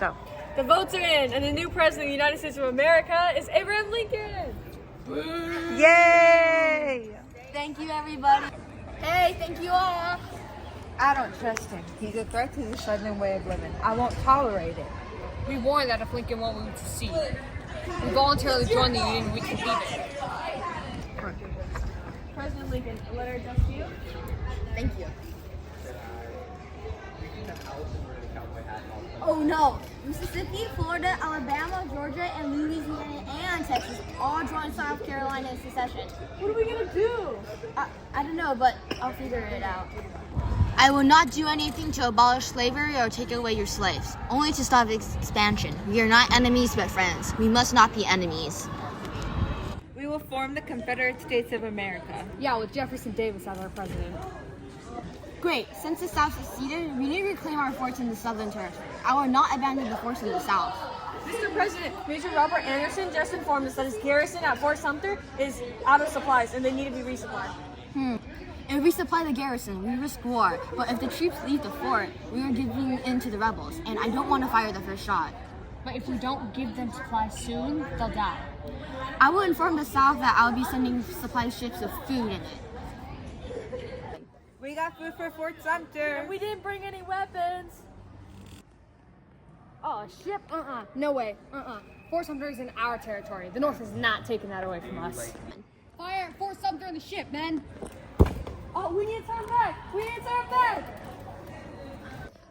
Go. The votes are in, and the new president of the United States of America is Abraham Lincoln. Yay! Thank you, everybody. Hey, thank you all. I don't trust him. He's a threat to the Southern way of living. I won't tolerate it. We warned that if Lincoln won't move to secede, we voluntarily joined the Union, we can leave it. President Lincoln, a letter addressed to you. Thank you. Oh no! Mississippi, Florida, Alabama, Georgia, and Louisiana, and Texas all joined South Carolina in secession. What are we gonna do? I don't know, but I'll figure it out. I will not do anything to abolish slavery or take away your slaves, only to stop expansion. We are not enemies but friends. We must not be enemies. We will form the Confederate States of America. Yeah, with Jefferson Davis as our president. Great. Since the South seceded, we need to reclaim our forts in the Southern Territory. I will not abandon the forts in the South. Mr. President, Major Robert Anderson just informed us that his garrison at Fort Sumter is out of supplies and they need to be resupplied. If we supply the garrison, we risk war. But if the troops leave the fort, we are giving in to the rebels, and I don't want to fire the first shot. But if we don't give them supplies soon, they'll die. I will inform the South that I'll be sending supply ships with food in it. We got food for Fort Sumter. We didn't bring any weapons. Oh, ship? No way. Fort Sumter is in our territory. The North is not taking that away from us. Fire Fort Sumter in the ship, men. Oh, we need to turn back. We need to turn back.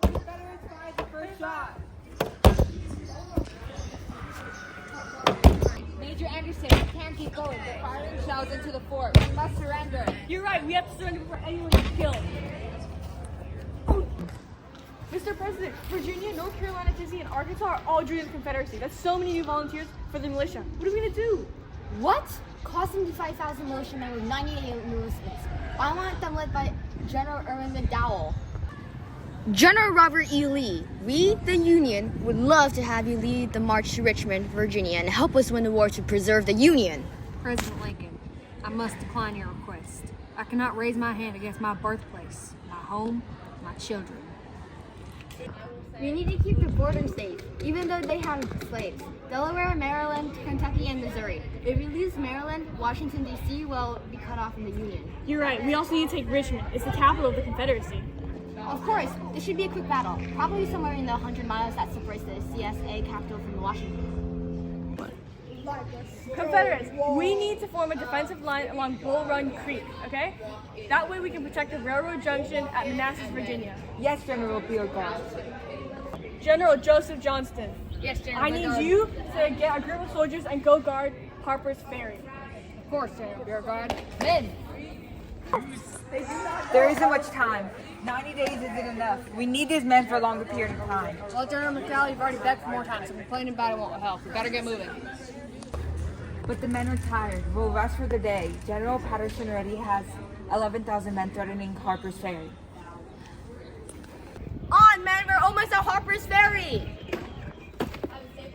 Confederates fired the first shot. Major Anderson, we can't keep going. They're firing shells into the fort. We must surrender. You're right. We have to surrender before anyone gets killed. Oh. Mr. President, Virginia, North Carolina, Tennessee, and Arkansas are all joining the Confederacy. That's so many new volunteers for the militia. What are we gonna do? What? Cost 75,000 militiamen with 98 enlistments. I want them led by General Irvin McDowell. General Robert E. Lee, we, the Union, would love to have you lead the march to Richmond, Virginia, and help us win the war to preserve the Union. President Lincoln, I must decline your request. I cannot raise my hand against my birthplace, my home, my children. We need to keep the border safe, even though they have slaves. Delaware, Maryland, Kentucky, and Missouri. If we lose Maryland, Washington, D.C. will be cut off from the Union. You're right. We also need to take Richmond. It's the capital of the Confederacy. Of course, this should be a quick battle. Probably somewhere in the 100 miles that separates the CSA capital from Washington. Confederates, we need to form a defensive line along Bull Run Creek, okay? That way we can protect the railroad junction at Manassas, Virginia. Yes, General Beauregard. General Joseph Johnston, Yes, General. I need you to get a group of soldiers and go guard Harper's Ferry. Of course, General Beauregard. Men! There isn't much time. 90 days isn't enough. We need these men for a longer period of time. Well, General McDowell, you've already begged for more time, so complaining about it won't help. We better get moving. But the men are tired. We'll rest for the day. General Patterson already has 11,000 men threatening Harper's Ferry. On, men! We're almost at Harper's Ferry!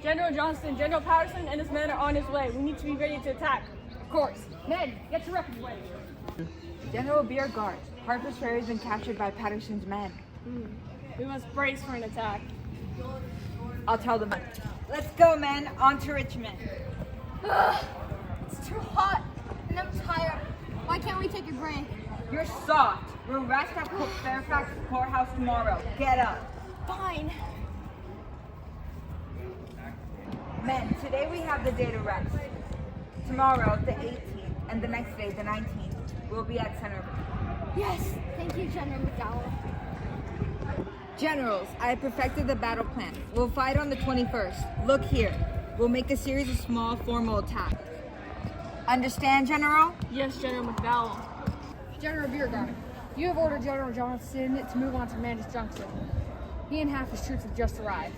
General Johnston, General Patterson, and his men are on his way. We need to be ready to attack. Of course. Men, get to weapons ready. General Beauregard, Harper's Ferry has been captured by Patterson's men. We must brace for an attack. I'll tell them. Let's go, men. On to Richmond. It's too hot, and I'm tired. Why can't we take a break? You're soft. We'll rest at Fairfax Courthouse tomorrow. Get up. Fine. Men, today we have the day to rest. Tomorrow, the 18th, and the next day, the 19th, we'll be at Centerville. Yes, thank you, General McDowell. Generals, I have perfected the battle plan. We'll fight on the 21st. Look here. We'll make a series of small formal attacks. Understand, General? Yes, General McDowell. General Beauregard, you have ordered General Johnston to move on to Manassas Junction. He and half his troops have just arrived.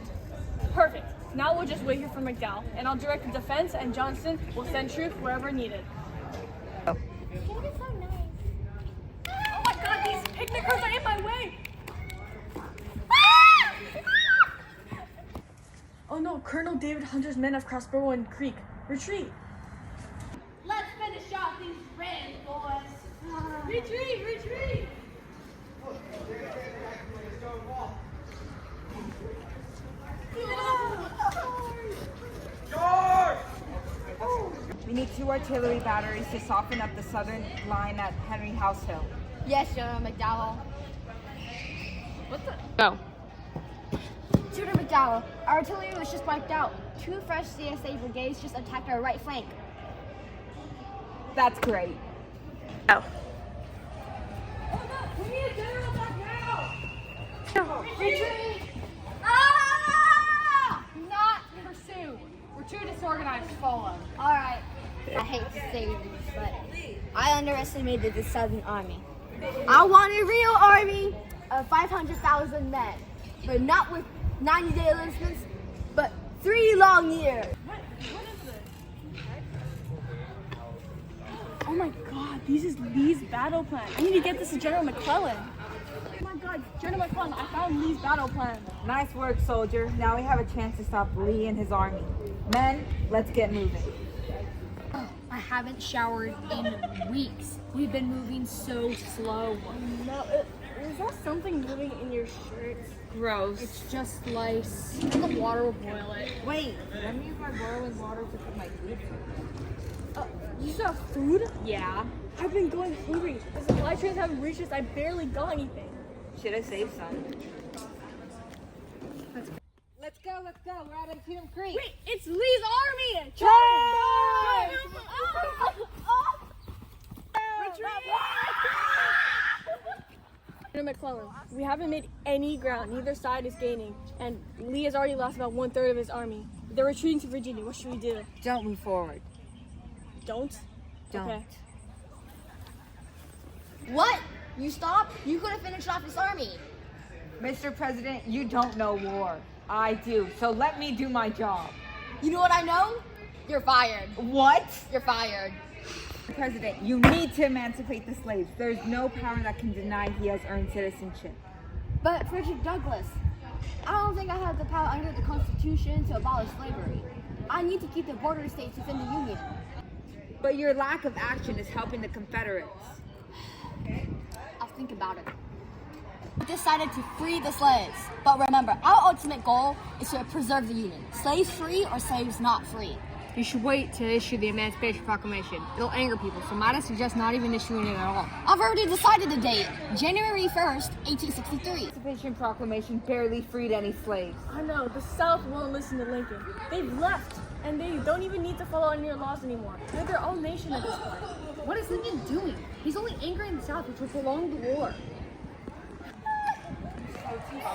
Perfect. Now we'll just wait here for McDowell, and I'll direct the defense, and Johnston will send troops wherever needed. I think it's so nice. Oh my God, these picnickers are in my way! Oh no, Colonel David Hunter's men have crossed Berwyn Creek. Retreat! Let's finish off these Reds, boys. Retreat! Retreat! Oh, need 2 artillery batteries to soften up the southern line at Henry House Hill. Yes, General McDowell. Go. General McDowell, our artillery was just wiped out. 2 fresh CSA brigades just attacked our right flank. That's great. Go. We need a general back now! Retreat! Ah! Not pursue. We're too disorganized to follow. Alright, I hate to say this, but I underestimated the Southern Army. I want a real army of 500,000 men, but not with 90-day enlistments, but 3 long years. What is this? Oh my god, this is Lee's battle plan. I need to get this to General McClellan. Oh my god, General McClellan, I found Lee's battle plan. Nice work, soldier. Now we have a chance to stop Lee and his army. Men, let's get moving. I haven't showered in weeks. We've been moving so slow. No, is that something moving in your shirt? Gross. It's just lice. The water will boil it. Wait, let me use my boiling water to cook my food. You still have food? Yeah. I've been going hungry. The supply trains haven't reached us. I barely got anything. Should I save some? Let's go, let's go. We're out of Freedom Creek. Wait, it's Lee's army! Charge! General McClellan, we haven't made any ground. Neither side is gaining. And Lee has already lost about 1/3 of his army. They're retreating to Virginia. What should we do? Don't move forward. Don't? Don't. Okay. What? You stopped? You could have finished off this army. Mr. President, you don't know war. I do, so let me do my job. You know what I know? You're fired. What? You're fired. President, you need to emancipate the slaves. There's no power that can deny he has earned citizenship. But Frederick Douglass, I don't think I have the power under the Constitution to abolish slavery. I need to keep the border states within the Union. But your lack of action is helping the Confederates. I'll think about it. We decided to free the slaves. But remember, our ultimate goal is to preserve the Union. Slaves free or slaves not free. You should wait to issue the Emancipation Proclamation. It'll anger people, so might I suggest not even issuing it at all. I've already decided the date. January 1st, 1863. Emancipation Proclamation barely freed any slaves. I know, the South won't listen to Lincoln. They've left, and they don't even need to follow any of your laws anymore. They're their own nation at this point. What is Lincoln doing? He's only angering the South, which will prolong the war.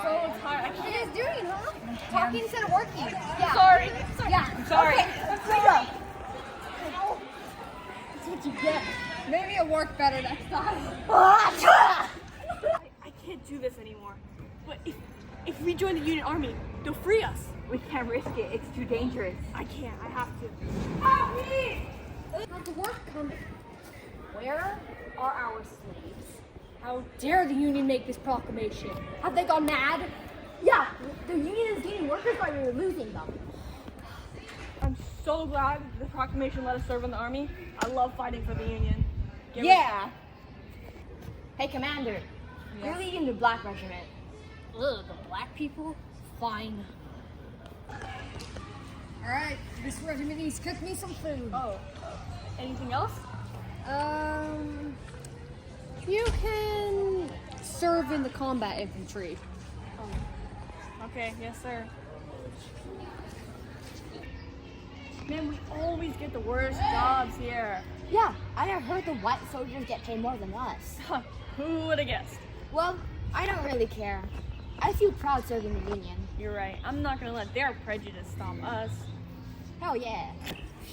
So tired. I What are you can't. guys doing, huh? Talking instead of working. Yeah. Sorry. Yeah. I'm sorry. Okay, let's go. That's what you get. Maybe it'll work better next time. I can't do this anymore. But if we join the Union Army, they'll free us. We can't risk it. It's too dangerous. I can't. I have to. Not the work coming. Where are our slaves? How dare the Union make this proclamation? Have they gone mad? Yeah, the Union is gaining workers while we're losing them. I'm so glad the proclamation let us serve in the army. I love fighting for the Union. Give Yeah. Hey, Commander. You're leading the Black Regiment. Ugh, the black people? Fine. Alright, this regiment needs to cook me some food. Oh, anything else? You can serve in the combat infantry. Okay, yes, sir. Man, we always get the worst jobs here. Yeah, I have heard the white soldiers get paid more than us. Who would have guessed? Well, I don't really care. I feel proud serving the Union. You're right. I'm not gonna let their prejudice stop us. Hell yeah.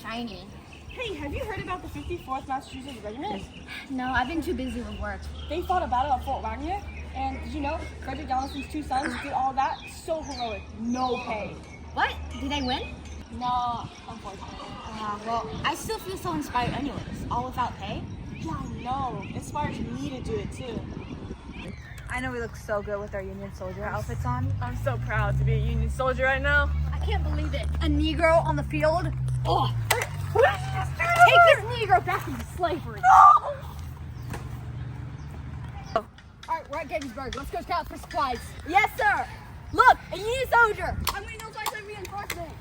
Shiny. Hey, have you heard about the 54th Massachusetts Regiment? No, I've been too busy with work. They fought a battle at Fort Wagner, and did you know Frederick Donaldson's 2 sons did all that? So heroic. No pay. What? Did they win? No, unfortunately. Well, I still feel so inspired anyways. All without pay? Yeah, I know. Inspires me to do it too. I know we look so good with our Union soldier outfits on. I'm so proud to be a Union soldier right now. I can't believe it. A Negro on the field? Oh, Take this Negro back into slavery. alright, we're at Gettysburg. Let's go scout for supplies. Yes, sir. Look, a Union soldier. I'm waiting outside some reinforcements.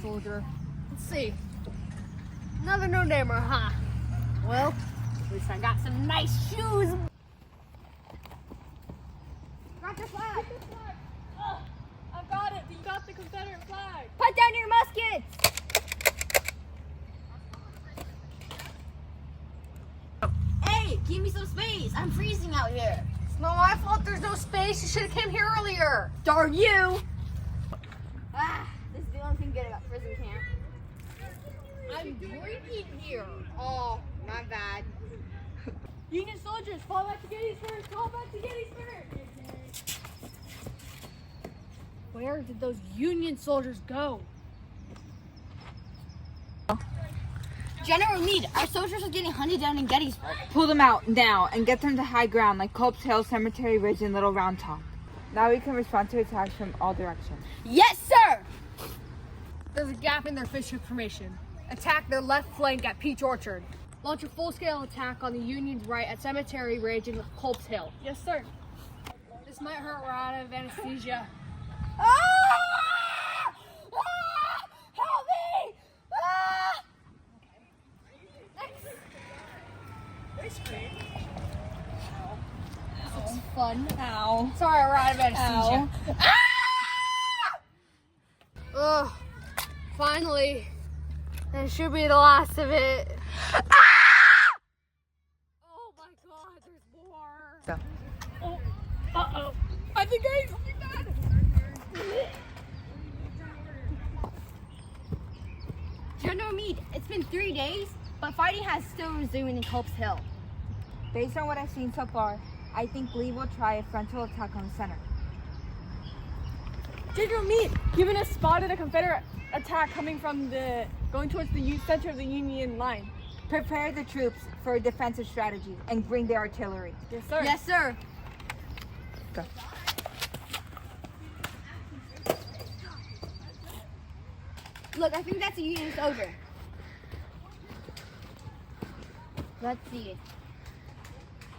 soldier. Let's see. Another no-namer, huh? Well, at least I got some nice shoes. Got your flag. I've got it. You got the Confederate flag. Put down your muskets. Hey, give me some space. I'm freezing out here. It's not my fault there's no space. You should have came here earlier. Darn you! This is the only thing good about prison camp. I'm drinking here. Oh, my bad. Union soldiers, fall back to Gettysburg. Fall back to Gettysburg. Where did those Union soldiers go? General Meade, our soldiers are getting hunted down in Gettysburg. Pull them out now and get them to high ground like Culp's Hill, Cemetery Ridge, and Little Round Top. Now we can respond to attacks from all directions. Yes, sir! There's a gap in their fishhook formation. Attack their left flank at Peach Orchard. Launch a full-scale attack on the Union's right at Cemetery Ridge and Culp's Hill. Yes, sir. This might hurt. We're out of anesthesia. Help me! This is fun. Ow. Sorry, we're out of anesthesia. Ugh. Finally. That should be the last of it. Oh my god, there's more. Uh-oh. I think I got it. General Meade, it's been 3 days, but fighting has still resumed in Culp's Hill. Based on what I've seen so far, I think Lee will try a frontal attack on the center. General Meade, given us spotted a Confederate attack coming from going towards the center of the Union line. Prepare the troops for a defensive strategy and bring the artillery. Yes, sir. Yes, sir. Go. Look, I think that's a Union soldier. Let's see.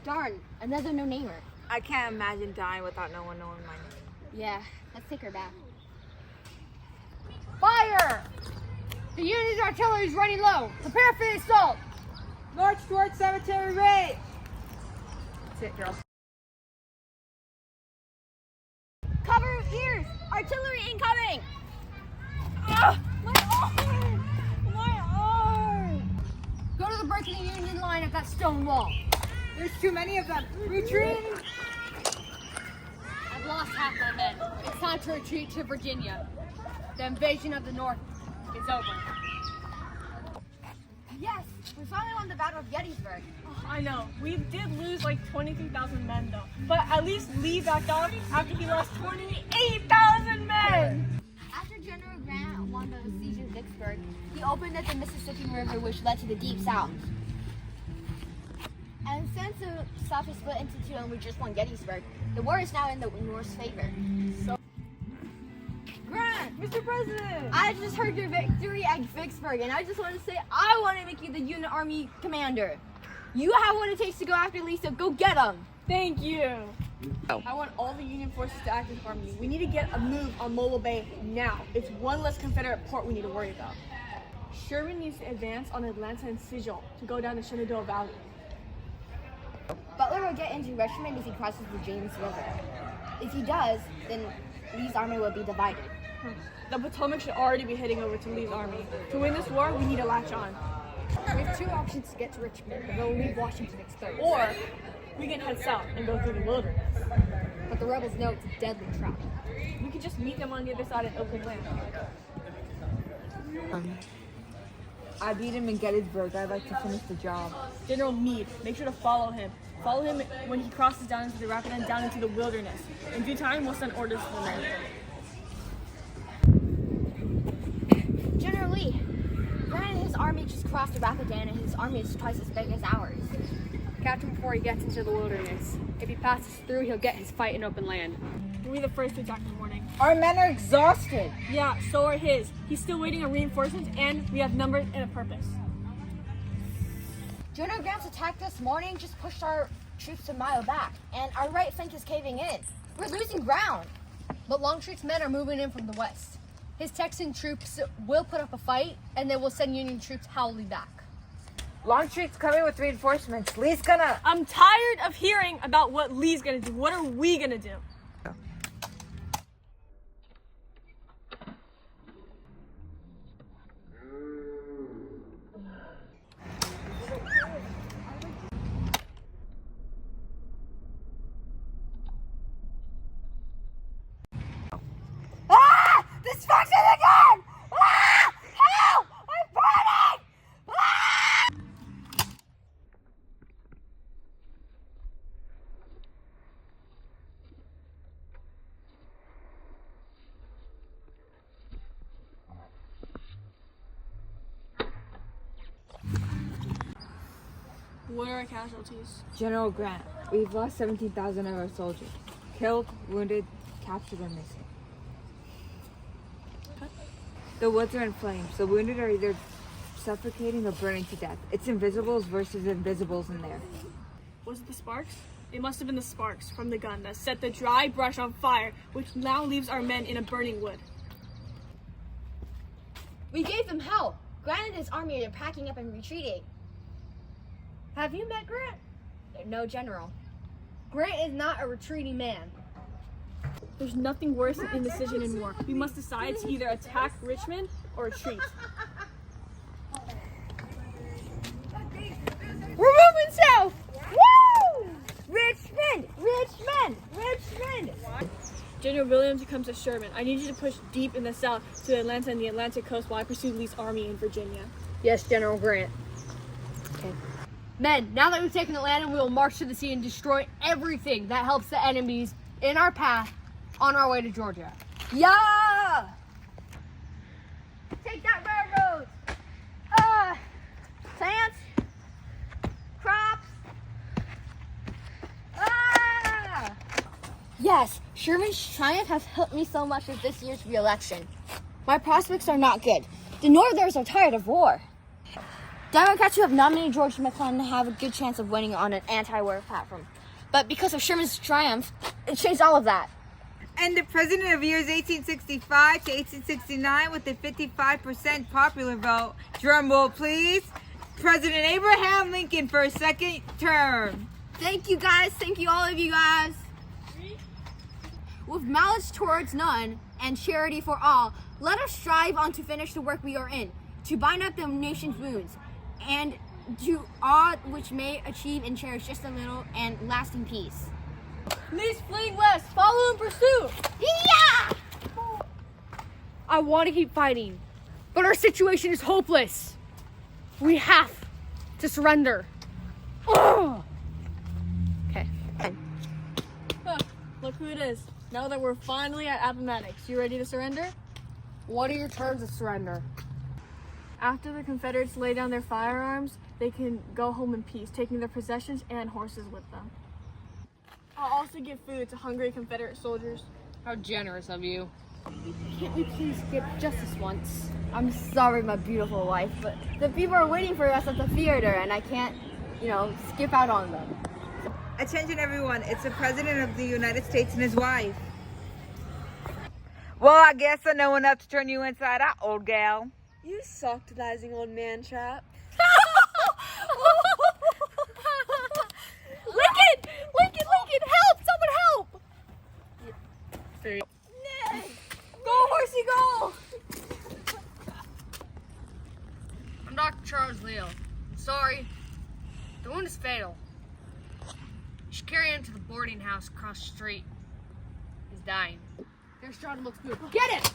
Darn, another no-namer. I can't imagine dying without no one knowing my name. Yeah, let's take her back. Fire! The Union's artillery is running low. Prepare for the assault. March towards Cemetery Ridge! That's it, girls. Cover ears! Artillery incoming! My arm! My arm! Go to the break in the Union line at that stone wall. There's too many of them. Retreat! I've lost half my men. It's time to retreat to Virginia. The invasion of the North is over. Yes, we finally won the Battle of Gettysburg. I know. We did lose like 23,000 men though. But at least Lee backed off after he lost 28,000 men! After General Grant won the siege of Vicksburg, he opened up the Mississippi River, which led to the Deep South. And since the South is split into two and we just won Gettysburg, the war is now in the North's favor. Grant, Mr. President! I just heard your victory at Vicksburg, and I just want to say I want to make you the Union Army commander. You have what it takes to go after Lee, so go get him. Thank you. Oh. I want all the Union forces to act in harmony. We need to get a move on Mobile Bay now. It's one less Confederate port we need to worry about. Sherman needs to advance on Atlanta and Sigel to go down the Shenandoah Valley. Butler will get into Richmond if he crosses the James River. If he does, then Lee's army will be divided. The Potomac should already be heading over to Lee's army. To win this war, we need to latch on. We have two options to get to Richmond, but they'll leave Washington exposed. Or we can head south and go through the wilderness. But the rebels know it's a deadly trap. We could just meet them on the other side of open land. I beat him in Gettysburg. I'd like to finish the job. General Meade, make sure to follow him. Follow him when he crosses down into the rapid and down into the wilderness. In due time, we'll send orders to the men. General Lee, Grant and his army just crossed the Rapidan, and his army is twice as big as ours. Catch him before he gets into the wilderness. If he passes through, he'll get his fight in open land. We'll be the first to attack in the morning. Our men are exhausted. Yeah, so are his. He's still waiting on reinforcements, and we have numbers and a purpose. General Grant's attack this morning just pushed our troops a mile back, and our right flank is caving in. We're losing ground. But Longstreet's men are moving in from the west. His Texan troops will put up a fight, and then we'll send Union troops howling back. Longstreet's coming with reinforcements. Lee's gonna... I'm tired of hearing about what Lee's gonna do. What are we gonna do? Ah! Destruction again! Ah! Help! I'm burning! Ah! What are our casualties? General Grant, we've lost 17,000 of our soldiers. Killed, wounded, captured, or missing. The woods are in flames. The wounded are either suffocating or burning to death. It's invisibles versus invisibles in there. Was it the sparks? It must have been the sparks from the gun that set the dry brush on fire, which now leaves our men in a burning wood. We gave them hell. Grant and his army are packing up and retreating. Have you met Grant? No, General. Grant is not a retreating man. There's nothing worse than indecision in war. We must decide to either attack Richmond or retreat. We're moving south! Woo! Richmond! Richmond! Richmond! General Williams comes to Sherman. I need you to push deep in the south to Atlanta and the Atlantic coast while I pursue Lee's army in Virginia. Yes, General Grant. Okay. Men, now that we've taken Atlanta, we will march to the sea and destroy everything that helps the enemies in our path on our way to Georgia. Yeah! Take that railroad! Plants! Crops! Ah! Yes, Sherman's triumph has helped me so much with this year's re-election. My prospects are not good. The Northerners are tired of war. Democrats who have nominated George McClellan have a good chance of winning on an anti-war platform. But because of Sherman's triumph, it changed all of that. And the president of years 1865 to 1869 with a 55% popular vote. Drum roll, please. President Abraham Lincoln for a second term. Thank you guys. Thank you, all of you guys. With malice towards none and charity for all, let us strive on to finish the work we are in, to bind up the nation's wounds, and do all which may achieve and cherish just a little and lasting peace. Lee's fleeing west. Follow in pursuit. Yeah! I want to keep fighting, but our situation is hopeless. We have to surrender. Ugh. Okay. Huh, look who it is. Now that we're finally at Appomattox, you ready to surrender? What are your terms of surrender? After the Confederates lay down their firearms, they can go home in peace, taking their possessions and horses with them. I'll also give food to hungry Confederate soldiers. How generous of you. Can't we please skip justice once? I'm sorry, my beautiful wife, but the people are waiting for us at the theater and I can't, skip out on them. Attention everyone, it's the President of the United States and his wife. Well, I guess I know enough to turn you inside out, old gal. You softizing old man trap. Lincoln, help! Someone help! Go, horsey, go! I'm Dr. Charles Leo. Sorry. The wound is fatal. You should carry him to the boarding house across the street. He's dying. There's John looks good. Get it!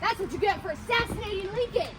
That's what you get for assassinating Lincoln!